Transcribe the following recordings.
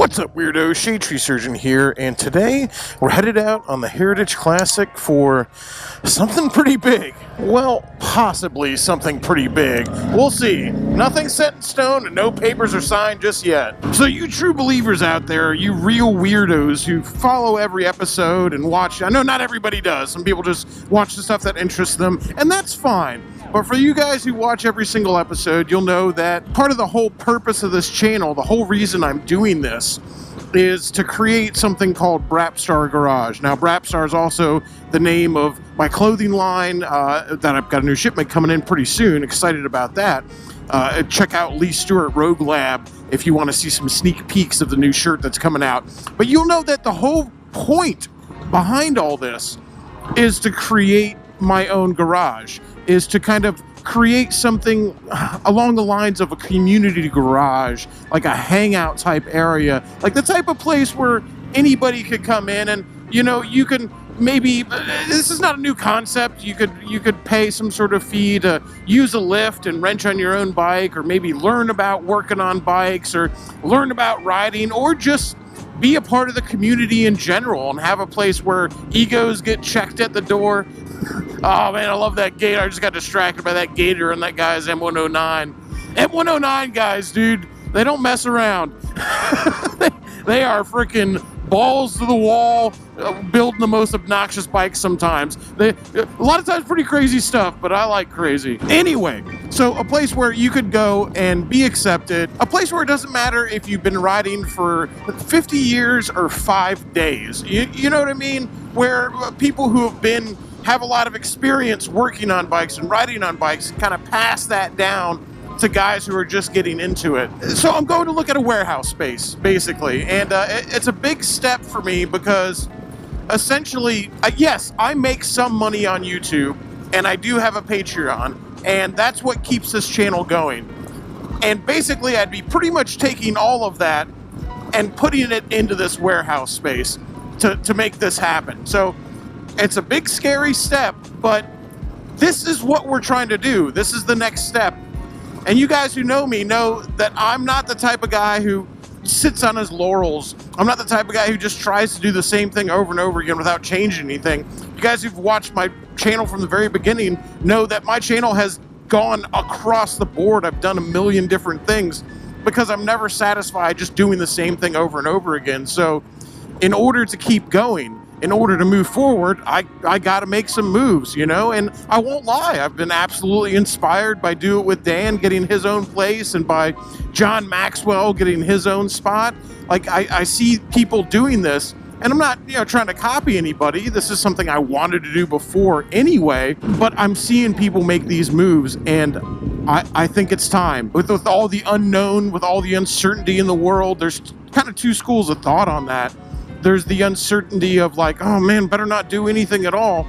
What's up, weirdos? Shadetree Surgeon here, and today we're headed out on the Heritage Classic for something pretty big. Well, possibly something pretty big. We'll see. Nothing set in stone and no papers are signed just yet. So you true believers out there, you real weirdos who follow every episode and watch, I know not everybody does. Some people just watch the stuff that interests them, and that's fine. But for you guys who watch every single episode, you'll know that part of the whole purpose of this channel, the whole reason I'm doing this, is to create something called Brapstar Garage. Now, Brapstar is also the name of my clothing line that I've got a new shipment coming in pretty soon. Excited about that. Check out Lee Stewart Rogue Lab if you want to see some sneak peeks of the new shirt that's coming out. But you'll know that the whole point behind all this is to create my own garage, is to kind of create something along the lines of a community garage, like a hangout type area, like the type of place where anybody could come in and, you know, you can maybe, this is not a new concept, you could pay some sort of fee to use a lift and wrench on your own bike, or maybe learn about working on bikes, or learn about riding, or just be a part of the community in general and have a place where egos get checked at the door. Oh man, I love that gator. I just got distracted by that gator and that guy's M109. M109 guys, dude, they don't mess around. they are freaking balls to the wall, building the most obnoxious bikes sometimes. A lot of times pretty crazy stuff, but I like crazy. Anyway, so a place where you could go and be accepted, a place where it doesn't matter if you've been riding for 50 years or 5 days. You know what I mean? Where people who have a lot of experience working on bikes and riding on bikes kind of pass that down to guys who are just getting into it. So I'm going to look at a warehouse space, basically, and it's a big step for me because essentially, yes, I make some money on YouTube, and I do have a Patreon, and that's what keeps this channel going. And basically, I'd be pretty much taking all of that and putting it into this warehouse space to make this happen. So it's a big, scary step, but this is what we're trying to do. This is the next step. And you guys who know me know that I'm not the type of guy who sits on his laurels. I'm not the type of guy who just tries to do the same thing over and over again without changing anything. You guys who've watched my channel from the very beginning know that my channel has gone across the board. I've done a million different things because I'm never satisfied just doing the same thing over and over again. So in order to keep going, in order to move forward, I got to make some moves, you know? And I won't lie, I've been absolutely inspired by Do It With Dan getting his own place and by John Maxwell getting his own spot. Like, I see people doing this, and I'm not, trying to copy anybody. This is something I wanted to do before anyway, but I'm seeing people make these moves, and I think it's time. With all the unknown, with all the uncertainty in the world, there's kind of two schools of thought on that. There's the uncertainty of like, oh man, better not do anything at all.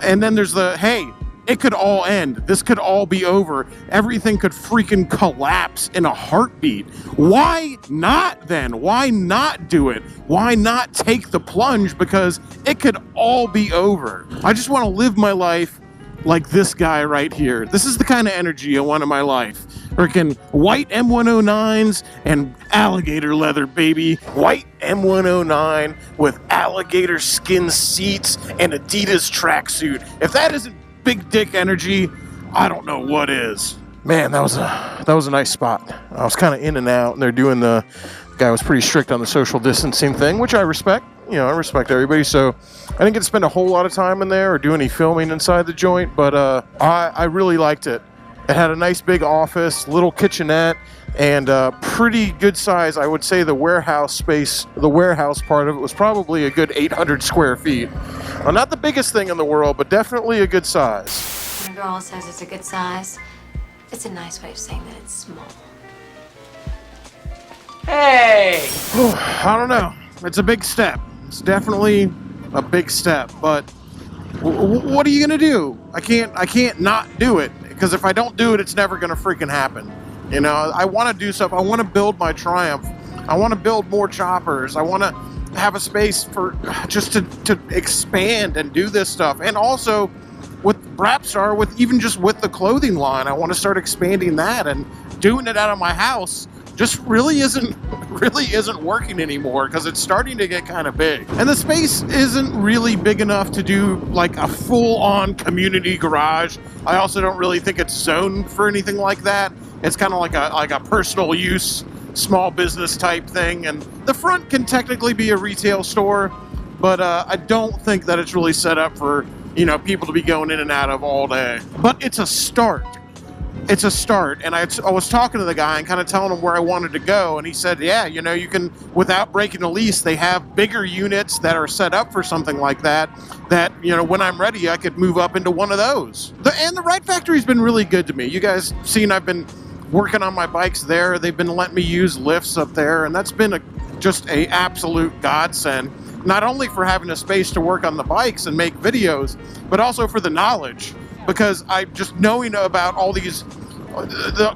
And then there's the, hey, it could all end. This could all be over. Everything could freaking collapse in a heartbeat. Why not then? Why not do it? Why not take the plunge? Because it could all be over. I just want to live my life like this guy right here. This is the kind of energy I want in my life. Freaking white M109s and alligator leather, baby. White M109 with alligator skin seats and Adidas tracksuit. If that isn't big dick energy, I don't know what is. Man, that was a nice spot. I was kind of in and out, and they're doing the guy was pretty strict on the social distancing thing, which I respect. I respect everybody, so I didn't get to spend a whole lot of time in there or do any filming inside the joint, but I really liked it. It had a nice big office, little kitchenette, and pretty good size. I would say the warehouse space, the warehouse part of it was probably a good 800 square feet. Well, not the biggest thing in the world, but definitely a good size. When a girl says it's a good size, it's a nice way of saying that it's small. Hey! I don't know. It's a big step. It's definitely a big step, but what are you gonna do? I can't not do it, because if I don't do it, it's never gonna freaking happen. I want to do stuff. I want to build my Triumph. I want to build more choppers. I want to have a space for just to expand and do this stuff. And also with Brapstar, with the clothing line, I want to start expanding that and doing it out of my house just really isn't working anymore because it's starting to get kind of big. And the space isn't really big enough to do like a full-on community garage. I also don't really think it's zoned for anything like that. It's kind of like a personal use, small business type thing. And the front can technically be a retail store, but I don't think that it's really set up for, you know, people to be going in and out of all day. But it's a start. It's a start. And I was talking to the guy and kind of telling him where I wanted to go. And he said, yeah, you know, you can, without breaking the lease, they have bigger units that are set up for something like that, you know, when I'm ready, I could move up into one of those. And the Ride Factory's been really good to me. You guys seen I've been working on my bikes there. They've been letting me use lifts up there. And that's been just a absolute godsend. Not only for having a space to work on the bikes and make videos, but also for the knowledge. Because I just knowing about all these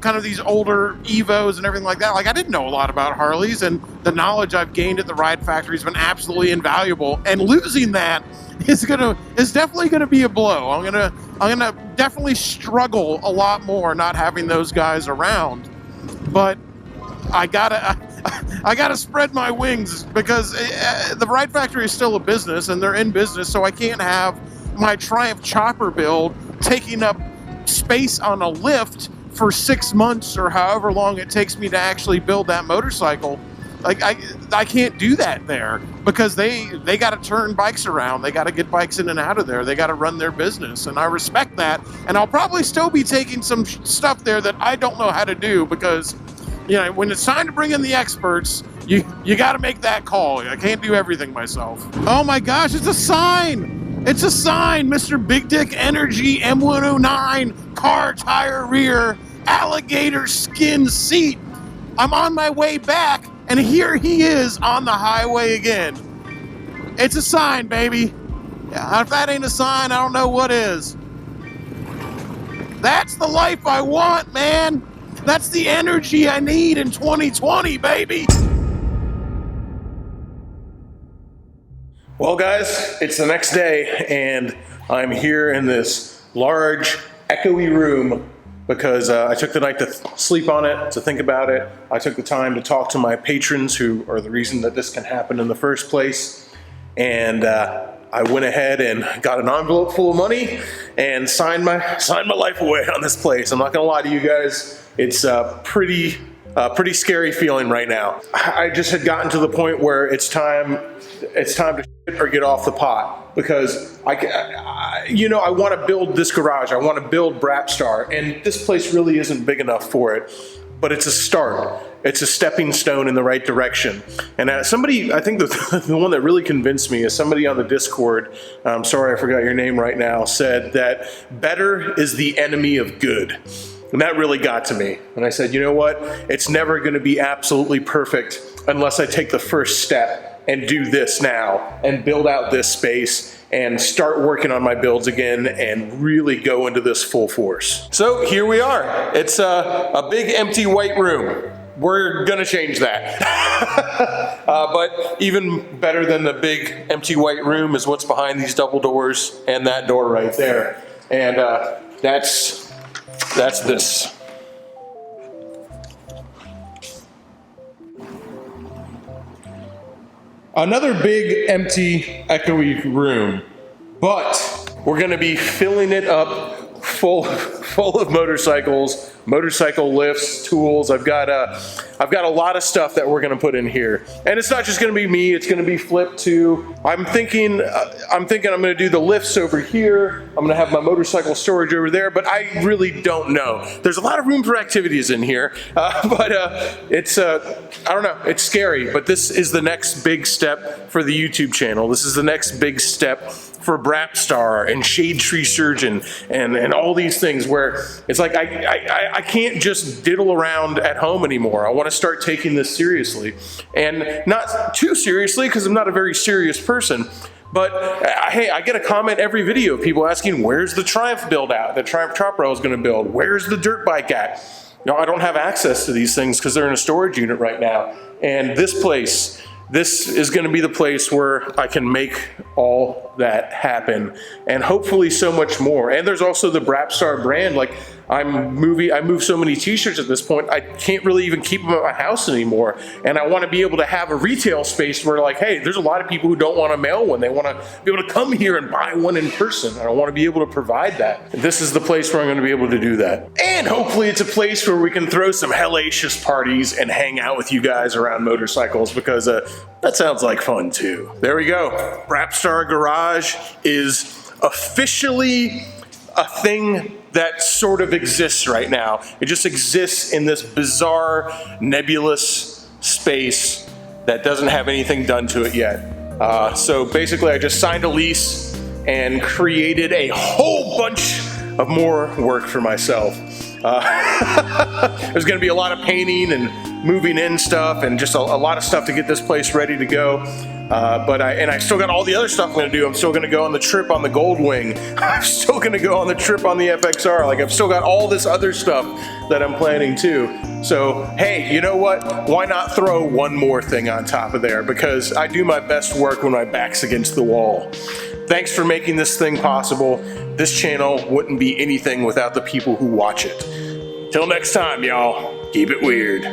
kind of these older Evos and everything like that, like I didn't know a lot about Harleys, and the knowledge I've gained at the Ride Factory has been absolutely invaluable. And losing that is definitely gonna be a blow. I'm gonna definitely struggle a lot more not having those guys around. But I gotta spread my wings because the Ride Factory is still a business and they're in business, so I can't have my Triumph chopper build taking up space on a lift for 6 months or however long it takes me to actually build that motorcycle. Like I can't do that there because they got to turn bikes around. They got to get bikes in and out of there. They got to run their business, and I respect that. And I'll probably still be taking some stuff there that I don't know how to do because, you know, when it's time to bring in the experts, you got to make that call. I can't do everything myself. Oh my gosh, it's a sign. It's a sign, Mr. Big Dick Energy M109 car tire rear alligator skin seat. I'm on my way back, and here he is on the highway again. It's a sign, baby. If that ain't a sign, I don't know what is. That's the life I want, man. That's the energy I need in 2020, baby. Well, guys, it's the next day, and I'm here in this large, echoey room because I took the night to sleep on it, to think about it. I took the time to talk to my patrons who are the reason that this can happen in the first place. And I went ahead and got an envelope full of money and signed my life away on this place. I'm not gonna lie to you guys. It's pretty scary feeling right now. I just had gotten to the point where it's time to shit or get off the pot because I want to build this garage. I want to build Brapstar, and this place really isn't big enough for it, but it's a start. It's a stepping stone in the right direction. And somebody, I think the one that really convinced me is somebody on the Discord, sorry I forgot your name right now, said that better is the enemy of good. And that really got to me. And I said, you know what? It's never going to be absolutely perfect unless I take the first step and do this now and build out this space and start working on my builds again and really go into this full force. So here we are. It's a big empty white room. We're gonna change that. But even better than the big empty white room is what's behind these double doors and that door right there. And that's this. Another big, empty, echoey room, but we're gonna be filling it up full of motorcycles, motorcycle lifts, tools. I've got a lot of stuff that we're gonna put in here, and it's not just gonna be me. It's gonna be Flip too. I'm thinking I'm gonna do the lifts over here. I'm gonna have my motorcycle storage over there, but I really don't know. There's a lot of room for activities in here, but it's I don't know. It's scary, but this is the next big step for the YouTube channel. This is the next big step for Brapstar and Shadetree Surgeon and all these things where it's like I can't just diddle around at home anymore. I want to start taking this seriously, and not too seriously because I'm not a very serious person. But hey, I get a comment every video of people asking, where's the Triumph build out? The Triumph chopper I was going to build. Where's the dirt bike at? You know, I don't have access to these things because they're in a storage unit right now. And this place this is going to be the place where I can make all that happen, and hopefully so much more. And there's also the Brapstar brand. Like, I move so many t-shirts at this point, I can't really even keep them at my house anymore. And I want to be able to have a retail space where, like, hey, there's a lot of people who don't want to mail one. They want to be able to come here and buy one in person. And I want to be able to provide that. This is the place where I'm going to be able to do that. And hopefully it's a place where we can throw some hellacious parties and hang out with you guys around motorcycles, because that sounds like fun too. There we go. Brapstar Garage is officially a thing that sort of exists right now. It just exists in this bizarre, nebulous space that doesn't have anything done to it yet. So basically I just signed a lease and created a whole bunch of more work for myself. There's gonna be a lot of painting and moving in stuff and just a lot of stuff to get this place ready to go. But I still got all the other stuff I'm gonna do. I'm still gonna go on the trip on the Goldwing. I'm still gonna go on the trip on the FXR. Like, I've still got all this other stuff that I'm planning too. So, hey, you know what? Why not throw one more thing on top of there? Because I do my best work when my back's against the wall. Thanks for making this thing possible. This channel wouldn't be anything without the people who watch it. Till next time, y'all, keep it weird.